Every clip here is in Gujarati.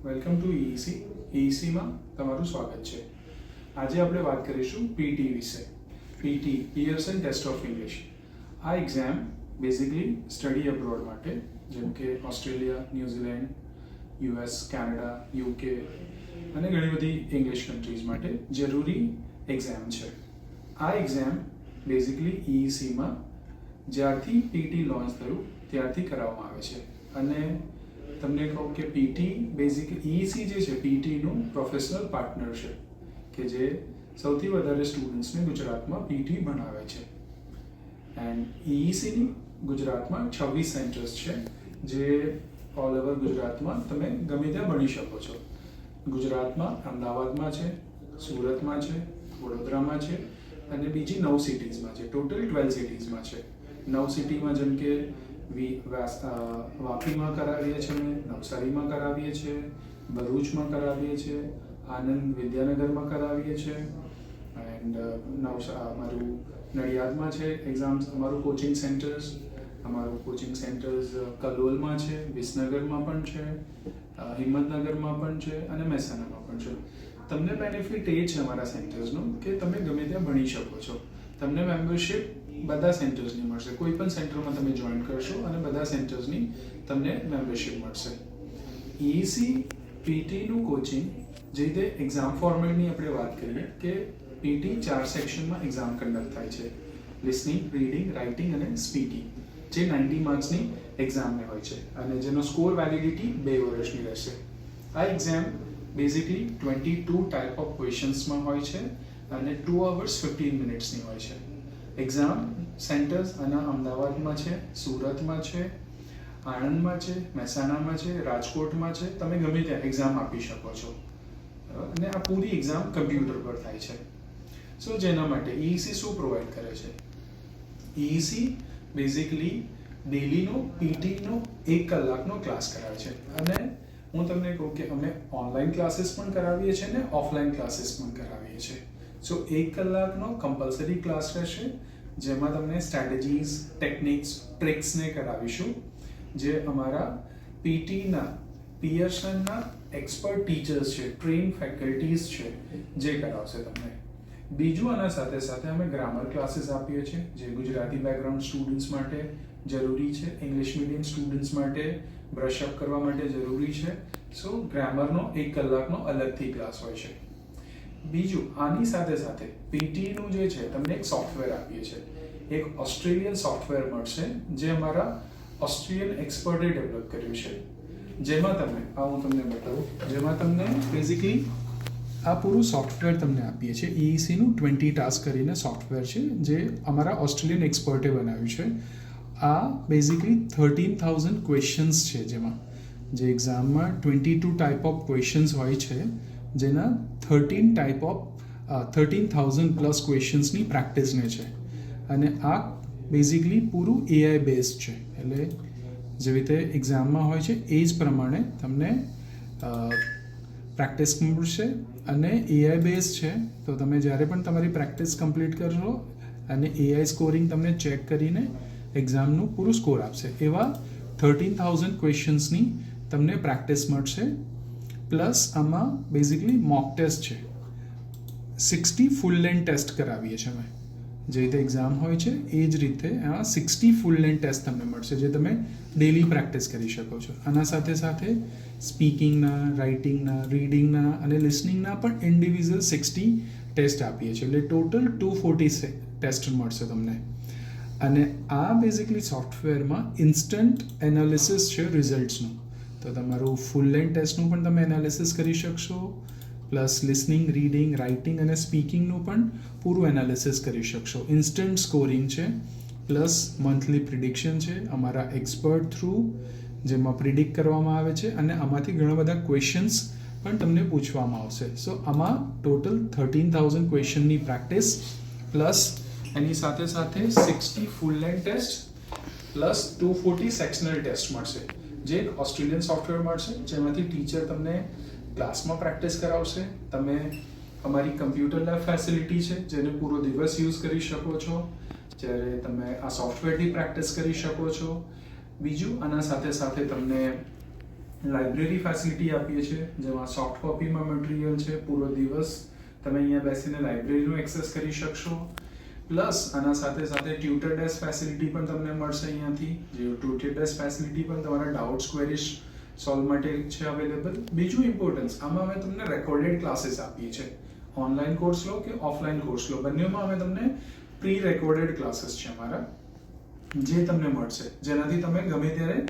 Welcome to EEC. EECમાં તમારું સ્વાગત છે. આજે આપણે વાત કરીશું PT વિશે. PT Pearson test of English. આ એક્ઝામ બેઝિકલી સ્ટડી અબ્રોડ માટે, જેમ કે Australia, New Zealand, US, Canada, UK અને ઘણી બધી ઇંગ્લિશ કન્ટ્રીઝ માટે જરૂરી એક્ઝામ છે. આ એક્ઝામ બેઝિકલી EECમાં જ્યારથી PT લોન્ચ થયું ત્યારથી કરાવવામાં આવે છે. અને તમને કહું કે PT બેઝિકલી EEC જે છે PTનું પ્રોફેશનલ પાર્ટનર છે કે જે સૌથી વધારે સ્ટુડન્ટ્સને ગુજરાતમાં PT ભણાવે છે. એન્ડ EECની ગુજરાતમાં 26 સેન્ટર્સ છે, જે ઓલ ઓવર ગુજરાતમાં તમે ગમે ત્યાં ભણી શકો છો. ગુજરાતમાં અમદાવાદમાં છે, સુરતમાં છે, વડોદરામાં છે અને બીજી 9 સિટીઝમાં છે. ટોટલ 12 સિટીઝમાં છે. 9 સિટીમાં જેમ કે વાપીમાં કરાવીએ છીએ, નવસારીમાં કરાવીએ છીએ, ભરૂચમાં કરાવીએ છીએ, આનંદ વિદ્યાનગરમાં કરાવીએ છીએ એન્ડ અમારું નડિયાદમાં છે એક્ઝામ્સ. અમારું કોચિંગ સેન્ટર્સ કલોલમાં છે, વિસનગરમાં પણ છે, હિંમતનગરમાં પણ છે અને મહેસાણામાં પણ છે. તમને બેનિફિટ એ છે અમારા સેન્ટર્સનું કે તમે ગમે ત્યાં ભણી શકો છો. તમને મેમ્બરશિપ બધા સેન્ટર્સની મળશે. કોઈ પણ સેન્ટરમાં તમે જોઈન કરશો અને બધા સેન્ટર્સની તમને મેમ્બરશિપ મળશે. EEC PTનું કોચિંગ, જે રીતે એક્ઝામ ફોર્મેટની આપણે વાત કરીએ કે PT 4 સેક્શનમાં એક્ઝામ કન્ડક્ટ થાય છે. લિસનિંગ, રીડિંગ, રાઇટિંગ અને સ્પીકિંગ, જે 90 માર્ક્સની એક્ઝામને હોય છે અને જેનો સ્કોર વેલિડિટી 2 વર્ષની રહેશે. આ એક્ઝામ બેઝિકલી 22 ટાઈપ ઓફ ક્વેશ્ચન્સમાં હોય છે અને 2 hours 15 મિનિટ્સની હોય છે. એક્ઝામ સેન્ટર્સ અને અમદાવાદમાં છે, સુરતમાં છે, આણંદમાં છે, મહેસાણામાં છે, રાજકોટમાં છે. તમે ગમે ત્યાં એક્ઝામ આપી શકો છો અને આ પૂરી એક્ઝામ કમ્પ્યુટર પર થાય છે. સો જેના માટે EEC શું પ્રોવાઈડ કરે છે? EEC બેઝિકલી ડેલીનો PTનો 1 કલાકનો ક્લાસ કરાવે છે. અને હું તમને કહું કે અમે ઓનલાઈન ક્લાસીસ પણ કરાવીએ છીએ અને ઓફલાઈન ક્લાસીસ પણ કરાવીએ છીએ. સો 1 કલાકનો કમ્પલસરી ક્લાસ રહેશે, જેમાં તમને સ્ટ્રેટેજીસ, ટેકનિક્સ, ટ્રિક્સને કરાવીશું, જે અમારા PTના પિયર્સનના એક્સપર્ટ ટીચર્સ છે, ટ્રેન ફેકલ્ટીઝ છે, જે કરાવશે તમને. બીજું આના સાથે સાથે અમે ગ્રામર ક્લાસીસ આપીએ છીએ, જે ગુજરાતી બેકગ્રાઉન્ડ સ્ટુડન્ટ્સ માટે જરૂરી છે, ઇંગ્લિશ મીડિયમ સ્ટુડન્ટ્સ માટે બ્રશઅપ કરવા માટે જરૂરી છે. સો ગ્રામરનો 1 કલાકનો અલગથી ક્લાસ હોય છે. બીજું આની સાથે સાથે PTનું જે છે તમને એક સોફ્ટવેર આપીએ છીએ. એક ઓસ્ટ્રેલિયન સોફ્ટવેર મળશે, જે અમારા ઓસ્ટ્રેલિયન એક્સપર્ટે ડેવલપ કર્યું છે. જેમાં તમને હું તમને બતાવું, જેમાં તમને બેઝિકલી આ પૂરું સોફ્ટવેર તમને આપીએ છીએ. EECનું 20 ટાસ્ક કરીને સોફ્ટવેર છે, જે અમારા ઓસ્ટ્રેલિયન એક્સપર્ટે બનાવ્યું છે. આ બેઝિકલી 13,000 ક્વેશ્ચન્સ છે, જેમાં જે એક્ઝામમાં 22 ટાઈપ ઓફ ક્વેશ્ચન્સ હોય છે, જેના 13,000 પ્લસ ક્વેશ્ચન્સની પ્રેક્ટિસને છે. અને આ બેઝિકલી પૂરું AI બેઝડ છે. એટલે જેવી રીતે એક્ઝામમાં હોય છે એ જ પ્રમાણે તમને પ્રેક્ટિસ મળશે અને AI બેઝ છે. તો તમે જ્યારે પણ તમારી પ્રેક્ટિસ કમ્પ્લીટ કરશો અને AI સ્કોરિંગ તમને ચેક કરીને એક્ઝામનું પૂરું સ્કોર આપશે. એવા 13,000 ક્વેશ્ચન્સની તમને પ્રેક્ટિસ મળશે. પ્લસ આમાં બેઝિકલી મોક ટેસ્ટ છે. 60 ફૂલ લેન્થ ટેસ્ટ કરાવીએ છીએ અમે. જે રીતે એક્ઝામ હોય છે એ જ રીતે આ 60 ફૂલ લેન્થ ટેસ્ટ તમને મળશે, જે તમે ડેલી પ્રેક્ટિસ કરી શકો છો. આના સાથે સાથે સ્પીકિંગના, રાઇટિંગના, રીડિંગના અને લિસનિંગના પણ ઇન્ડિવિજ્યુઅલ 60 ટેસ્ટ આપીએ છીએ. એટલે ટોટલ 240 ટેસ્ટ મળશે તમને. અને આ બેઝિકલી સોફ્ટવેરમાં ઇન્સ્ટન્ટ એનાલિસિસ છે રિઝલ્ટ્સનું. તો તમારું ફૂલ લેન્થ ટેસ્ટનું પણ તમે એનાલિસિસ કરી શકશો, પ્લસ લિસનિંગ, રીડિંગ, રાઇટિંગ અને સ્પીકિંગનું પણ પૂરું એનાલિસિસ કરી શકશો. ઇન્સ્ટન્ટ સ્કોરિંગ છે, પ્લસ મંથલી પ્રિડિક્શન છે અમારા એક્સપર્ટ થ્રુ, જેમાં પ્રિડિક્ટ કરવામાં આવે છે અને આમાંથી ઘણા બધા ક્વેશ્ચન્સ પણ તમને પૂછવામાં આવશે. સો આમાં ટોટલ 13,000 ક્વેશ્ચનની પ્રેક્ટિસ, પ્લસ એની સાથે સાથે 60 full length test, plus 240 sectional test મળશે, જે એક ઓસ્ટ્રેલિયન સોફ્ટવેર મળશે, જેમાંથી ટીચર તમને ક્લાસમાં પ્રેક્ટિસ કરાવશે. તમે અમારી કમ્પ્યુટર લેબ ફેસિલિટી છે, જેને પૂરો દિવસ યુઝ કરી શકો છો, જ્યારે તમે આ સોફ્ટવેરથી પ્રેક્ટિસ કરી શકો છો. બીજું આના સાથે સાથે તમને લાઇબ્રેરી ફેસિલિટી આપીએ છીએ, જેમાં સોફ્ટ કોપીમાં મટીરિયલ છે, પૂરો દિવસ તમે અહીંયા બેસીને લાઇબ્રેરીનું એક્સેસ કરી શકશો. પ્લસ આના સાથે સાથે ટ્યુટર ડેસ્ક ફેસિલિટી પણ તમને મળશે અહીંયાથી. જે ટ્યુટર ડેસ્ક ફેસિલિટી પણ તમારા ડાઉટ્સ ક્વેરીઝ સોલ્વ માટે છે અવેલેબલ. બીજું ઇમ્પોર્ટન્સ, આમાં અમે તમને રેકોર્ડેડ ક્લાસીસ આપીએ છીએ. ઓનલાઈન કોર્સ લો કે ઓફલાઈન કોર્સ લો, બંનેમાં અમે તમને પ્રી રેકોર્ડેડ ક્લાસીસ છે અમારા, જે તમને મળશે, જેનાથી તમે ગમે ત્યારે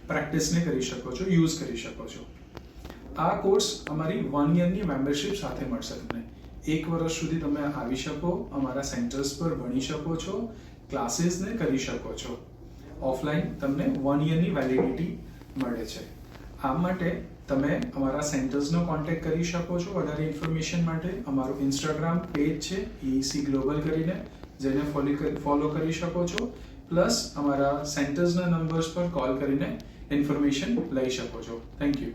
પ્રેક્ટિસને કરી શકો છો, યુઝ કરી શકો છો. આ કોર્સ અમારી 1 યરની મેમ્બરશિપ સાથે મળશે તમને. 1 વર્ષ સુધી તમે આવી શકો, અમારા સેન્ટર્સ પર ભણી શકો છો, ક્લાસીસને કરી શકો છો. ઓફલાઈન તમને 1 યરની વેલિડિટી મળે છે. આ માટે તમે અમારા સેન્ટર્સનો કોન્ટેક્ટ કરી શકો છો. વધારે ઇન્ફોર્મેશન માટે અમારું ઇન્સ્ટાગ્રામ પેજ છે EEC ગ્લોબલ કરીને, જેને ફોલો કરી શકો છો. પ્લસ અમારા સેન્ટર્સના નંબર્સ પર કોલ કરીને ઇન્ફોર્મેશન લઈ શકો છો. Thank you.